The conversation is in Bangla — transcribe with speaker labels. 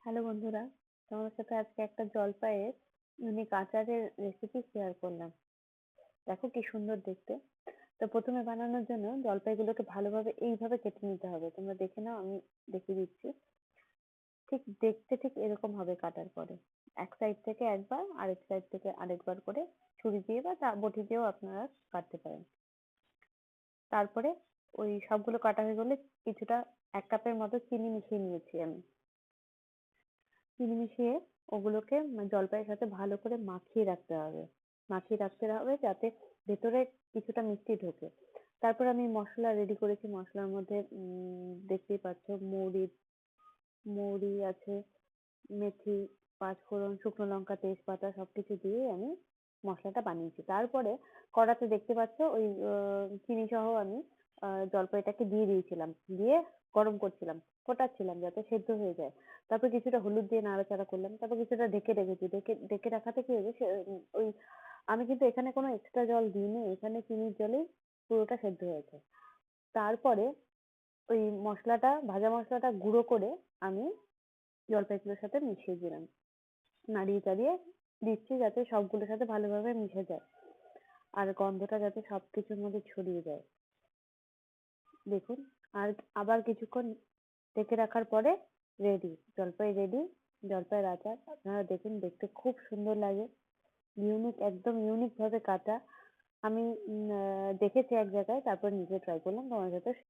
Speaker 1: হ্যালো বন্ধুরা, তোমাদের সাথে আজকে একটা জলপাইয়ের ইউনিক আচারের রেসিপি শেয়ার করলাম। দেখো কি সুন্দর দেখতে। তো প্রথমে বানানোর জন্য জলপাইগুলোকে ভালোভাবে এইভাবে কেটে নিতে হবে। তোমরা দেখে নাও, আমি দেখিয়ে দিচ্ছি। ঠিক দেখতে ঠিক এরকম হবে কাটার পরে। এক সাইড থেকে একবার, আরেক সাইড থেকে আরেকবার করে ছুরি দিয়ে বা বটি দিয়েও আপনারা কাটতে পারেন। তারপরে ওই সবগুলো কাটা হয়ে গেলে কিছুটা ১ কাপের মতো চিনি মিশিয়ে নিয়েছি আমি। চিনি মিশিয়ে ওগুলোকে জলপাইয়ের সাথে ভালো করে মাখিয়ে রাখতে হবে। মাখিয়ে রাখতে হবে যাতে ভেতরে কিছুটা মিষ্টি ঢোকে। তারপর আমি মসলা রেডি করেছি। মসলার মধ্যে দেখতেই পাচ্ছ মৌরি আছে, মেথি, পাঁচফোড়ন, শুকনো লঙ্কা, তেজপাতা সবকিছু দিয়ে আমি মসলাটা বানিয়েছি। তারপরে কড়াতে দেখতে পাচ্ছ ওই চিনি সহ আমি জলপাইটাকে দিয়ে দিয়েছিলাম। দিয়ে গরম করছিলাম, ফোটাচ্ছিলাম যাতে সেদ্ধ হয়ে যায়। তারপর কিছুটা হলুদ দিয়ে নাড়াচাড়া করলাম। তারপর কিছুটা ঢেকে রেখেছি। ঢেকে রাখাতে কি হবে ওই আমি কিন্তু এখানে কোনো এক্সট্রা জল দিইনি। এখানে চিনির জলেই পুরোটা সেদ্ধ হয়েছে। তারপরে ওই ভাজা মসলাটা গুঁড়ো করে আমি জলপাইগুলোর সাথে মিশিয়ে দিলাম। নাড়িয়ে চাড়িয়ে দিচ্ছি যাতে সবগুলোর সাথে ভালোভাবে মিশে যায়। আর গন্ধটা যাতে সবকিছুর মধ্যে ছড়িয়ে যায়। দেখুন, আর আবার কিছুক্ষণ ঢেকে রাখার পরে রেডি। রেডি। জলপাইয়ের আচার। আপনারা দেখুন, দেখতে খুব সুন্দর লাগে। একদম ইউনিক ভাবে কাটা। আমি দেখেছি এক জায়গায়, তারপর নিজে ট্রাই করলাম। তোমাদের সাথে